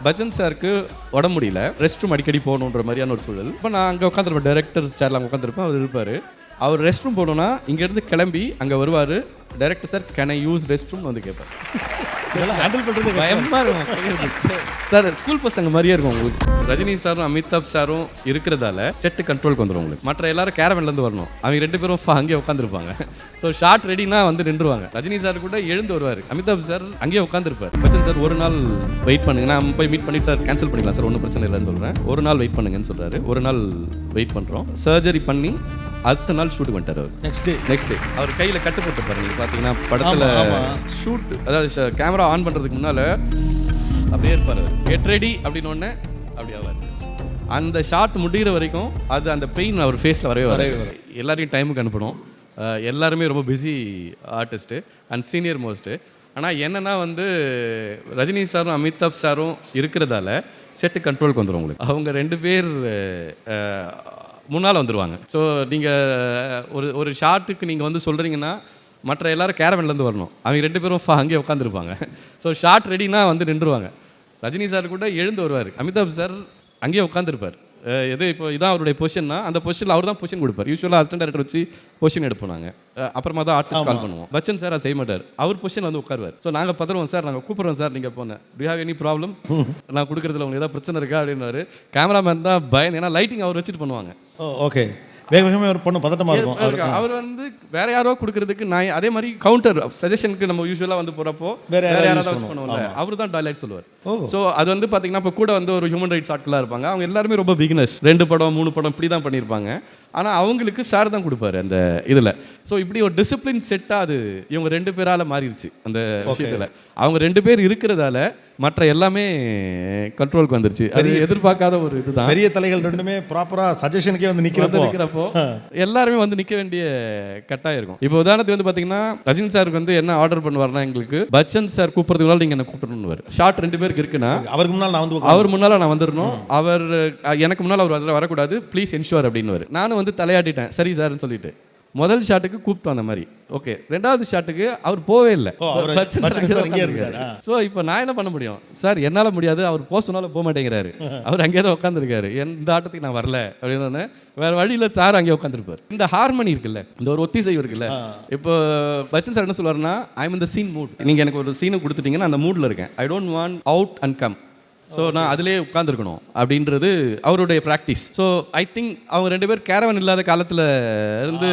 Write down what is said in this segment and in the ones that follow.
பச்சன் சாருக்கு உடம்பு முடியல, ரெஸ்ட் ரூம் அடிக்கடி போகணுன்ற மாதிரியான ஒரு சூழல். இப்போ நான் அங்கே உட்காந்துருப்பேன், டைரக்டர் சேர்ல அங்கே உட்காந்துருப்பேன், அவர் இருப்பார். அவர் ரெஸ்ட் ரூம் போகணுன்னா இங்கேருந்து கிளம்பி அங்கே வருவார். Director sir can I use rest room வந்து கேட்பார். ஹேண்டில் பண்ணுறது பயமாக இருக்கும் சார். ஸ்கூல் பசங்க மாதிரியே இருக்கும் உங்களுக்கு. ரஜினி சாரும் அமிதாப் சாரும் இருக்கிறதால செட்டு கண்ட்ரோலுக்கு வந்துடும் உங்களுக்கு. மற்ற எல்லாரும் கேரவன்லேருந்து வரணும், அவங்க ரெண்டு பேரும் அங்கேயே உட்காந்துருப்பாங்க. ஸோ ஷார்ட் ரெடினா வந்து நின்றுவாங்க. ரஜினி சார் கூட எழுந்து வருவார், அமிதாப் சார் அங்கேயே உட்காந்துருப்பார். பச்சன் சார் ஒரு நாள் வெயிட் பண்ணுங்க, நான் போய் மீட் பண்ணிட்டு சார் கேன்சல் பண்ணிக்கலாம் சார், ஒன்றும் பிரச்சனை இல்லைன்னு சொல்கிறேன். ஒரு நாள் வெயிட் பண்ணுங்கன்னு சொல்கிறாரு. ஒரு நாள் வெயிட் பண்ணுறோம். சர்ஜரி பண்ணி அடுத்த நாள் ஷூட் பண்ணிட்டார் அவர். நெக்ஸ்ட் டே அவர் கையில் கட்டு போட்டுப்பாரு. நீங்கள் பார்த்தீங்கன்னா படத்தில் ஷூட், அதாவது கேமரா ஆன் பண்ணுறதுக்கு முன்னால் அப்படியே இருப்பார் அவர். கெட் ரெடி அப்படின்னு ஒன்று அப்படி ஆவார். அந்த ஷாட் முடிகிற வரைக்கும் அது அந்த பெயின் அவர் ஃபேஸில் வரவே எல்லாரையும் டைமுக்கு அனுப்பணும். எல்லாருமே ரொம்ப busy artist and senior most. ஆனால் என்னென்னா வந்து ரஜினி சாரும் அமிதாப் சாரும் இருக்கிறதால செட்டு கண்ட்ரோலுக்கு வந்துடும் உங்களுக்கு. அவங்க ரெண்டு பேர் முன்னால் வந்துடுவாங்க. ஸோ நீங்கள் ஒரு ஷார்ட்டுக்கு நீங்கள் வந்து சொல்கிறீங்கன்னா மற்ற எல்லோரும் கேரவன்லேருந்து வரணும், அவங்க ரெண்டு பேரும் அங்கேயே உட்காந்துருப்பாங்க. ஸோ ஷார்ட் ரெடினா வந்து நின்றுவாங்க. ரஜினி சார் கூட எழுந்து வருவார், அமிதாப் சார் அங்கேயே உட்காந்துருப்பார். எது இப்போ இதான் அவருடைய பொசிஷன்னா அந்த பொசிஷனில் அவர் தான் பொசிஷன் கொடுப்பார். யூஸ்வலாக அசிஸ்டன்ட் டைரக்டர் வச்சு பொசிஷன் எடுப்போம் நாங்கள். அப்புறமா தான் ஆர்டிஸ்ட் கால் பண்ணுவோம். பச்சன் சார் அதை செய்ய மாட்டார், அவர் பொசிஷன் வந்து உட்காருவார். ஸோ நாங்கள் பதறுவோம், சார் நாங்கள் கூப்பிட்றோம் சார், நீங்கள் போனேன் டு ஹேவ் எனி ப்ராப்ளம், நான் கொடுக்குறதுல உங்களுக்கு ஏதாவது பிரச்சனை இருக்கா அப்படின்னாரு. கேமராமேன் தான் பயன், ஏன்னா லைட்டிங் அவர் வச்சுட்டு பண்ணுவாங்க. ஓகே, வேக வேகமாக ஒரு பொண்ணு பதட்டமாக இருக்கும். அவர் வந்து வேற யாரோ கொடுக்கறதுக்கு நான் அதே மாதிரி கவுண்டர் சஜஷனுக்கு நம்ம யூஸ்வலாக வந்து போகிறப்போ வேற யாராவது வச்சு பண்ணுவோம்ல, அவர் தான் டைலாக் சொல்லுவார். ஸோ அது வந்து பார்த்தீங்கன்னா இப்போ கூட வந்து ஒரு ஹியூமன் ரைட்ஸ் ஆட்களாக இருப்பாங்க. அவங்க எல்லாருமே ரொம்ப பிகினர்ஸ், 2 படம் 3 படம் இப்படி தான் பண்ணியிருப்பாங்க. ஆனால் அவங்களுக்கு சார் தான் கொடுப்பாரு அந்த இதில். ஸோ இப்படி ஒரு டிசிப்ளின் செட்டாக அது இவங்க 2 பேரால் மாறிடுச்சு அந்த விஷயத்தில். அவங்க 2 பேர் இருக்கிறதால மற்ற எல்லாமே கண்ட்ரோலுக்கு வந்துருச்சு. அது எதிர்பார்க்காத ஒரு இதுதான். பெரிய தலைகள் ரெண்டுமே ப்ராப்பராக சஜஷனுக்கே வந்து நிற்கிறப்போ எல்லாருமே வந்து நிற்க வேண்டிய கட்டாயம் இருக்கும். இப்போ உதாரணத்துக்கு வந்து பார்த்தீங்கன்னா ரஜினி சாருக்கு வந்து என்ன ஆர்டர் பண்ணுவார்னா, எங்களுக்கு பச்சன் சார் கூப்பிட்றதுனால நீங்கள் என்ன கூப்பிடணும்னு ஷார்ட் 2 பேருக்கு இருக்குன்னா அவருக்கு முன்னால் நான் வந்து அவர் முன்னால் நான் வந்துடணும், அவர் எனக்கு முன்னால் அவர் அதில் வரக்கூடாது, ப்ளீஸ் என்ஷூர் அப்படின்னு. நானும் வந்து தலையாட்டிட்டேன் சரி சார்ன்னு சொல்லிட்டு. முதல் ஷாட்டுக்கு கூப்பிட்டு வந்த மாதிரி ஓகே, 2வது ஷாட்டுக்கு அவர் போவே இல்லை. ஸோ இப்போ நான் என்ன பண்ண முடியும் சார், என்னால் முடியாது, அவர் போக சொன்னாலும் போக மாட்டேங்கிறாரு, அவர் அங்கேயே தான் உட்காந்துருக்காரு, எந்த ஆட்டத்துக்கு நான் வரல அப்படின்னு. வேற வழியில் சார் அங்கே உட்காந்துருப்பார். இந்த ஹார்மனி இருக்குல்ல, இந்த ஒரு ஒத்திசைவு இருக்குல்ல. இப்போ பச்சன் சார் என்ன சொல்லுவாருன்னா, ஐ எம் இந்த சீன் மூட், நீங்கள் எனக்கு ஒரு சீனை கொடுத்துட்டீங்கன்னா அந்த மூடில் இருக்கேன், I don't want out and come. So நான் அதிலே உட்காந்துருக்கணும் அப்படின்றது அவருடைய ப்ராக்டிஸ். ஸோ ஐ திங்க் அவங்க 2 பேர் கேரவன் இல்லாத காலத்தில் இருந்து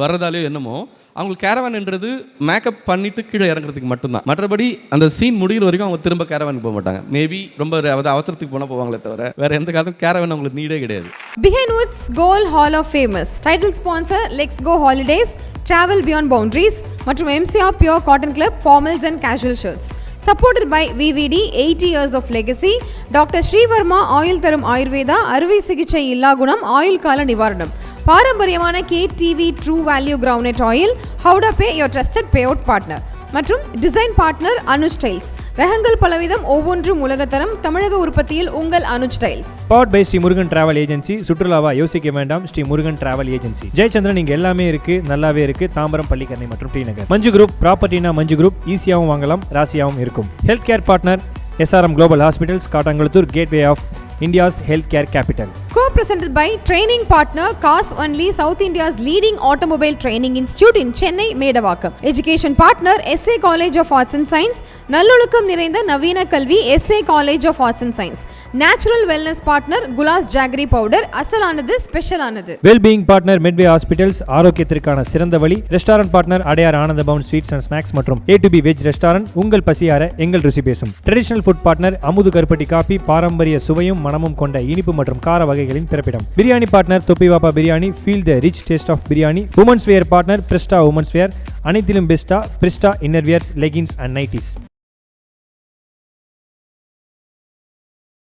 வர்றதாலேயோ என்னமோ அவங்களுக்கு கேரவன்ன்றது மேக்கப் பண்ணிட்டு கீழே இறங்குறதுக்கு மட்டும்தான். மற்றபடி அந்த சீன் முடிகிற வரைக்கும் அவங்க திரும்ப கேரவனுக்கு போக மாட்டாங்க. மேபி ரொம்ப அவசரத்துக்கு போனால் போவாங்களே தவிர வேற எந்த காலத்தும் கேரவன் அவங்களுக்கு நீடே கிடையாது. Behind Woods Gold Hall of Famous title sponsor Let's Go Holidays, Travel Beyond Boundaries மற்றும் MCR Pure Cotton Club Formals and Casual Shirts. Supported by VVD 80 years of legacy, Dr. Srivarma oil தரும் ஆயுர்வேதா, அறுவை சிகிச்சை இல்லா குணம், ஆயுள் கால நிவாரணம், பாரம்பரியமான KTV True Value Groundnut Oil, Howda Pay your trusted payout partner மற்றும் டிசைன் பார்ட்னர் அனுஜ் ஸ்டைல்ஸ். ரகங்கள் பலவிதம், ஒவ்வொன்றும் உலகத்தரம், தமிழக உற்பத்தியில் உங்கள் Anuj styles. Powered by Shri Murugan travel agency. சுற்றுலாவா யோசிக்க வேண்டாம், ஸ்ரீ முருகன் டிராவல் ஏஜென்சி. ஜெயச்சந்திரன் இங்க எல்லாமே இருக்கு, நல்லாவே இருக்கு. தாம்பரம், பள்ளிக்கரணை மற்றும் டி நகர். மஞ்சு குரூப் ப்ராப்பர்ட்டினா மஞ்சு குரூப், ஈஸியாகவும் வாங்கலாம், ராசியாகவும் இருக்கும். Health care partner SRM Global Hospitals, Kattankulathur, gateway of India's healthcare capital. Co-presented by training partner Cars Only, South India's leading automobile training institute in Chennai, Medavakkam. Education partner SA College of Arts and Science, நல்லொழுக்கம் நிறைந்த நவீன கல்வி SA College of Arts and Science. Natural wellness partner Gulas Jaggery powder, அசலானது ஸ்பெஷலானது. Well-being partner Medway Hospitals, ஆரோக்கியத்திற்கான சிறந்த வழி. Restaurant partner Adyar Ananda Pawan sweets and snacks மற்றும் A to B veg restaurant, உங்கள் பசியார எங்கள் ருசி பேசும். ட்ரெடிஷனல் ஃபுட் பார்ட்னர் அமுது கருப்பட்டி காபி, பாரம்பரிய சுவையும் மனமும் கொண்ட இனிப்பு மற்றும் கார வகைகளின் பிறப்பிடம். Biryani partner Thoppivappa biryani, feel the rich taste of biryani. Women's wear partner Prista women's wear, அனைத்திலும் பெஸ்டா Prista inner wears, leggings and nighties.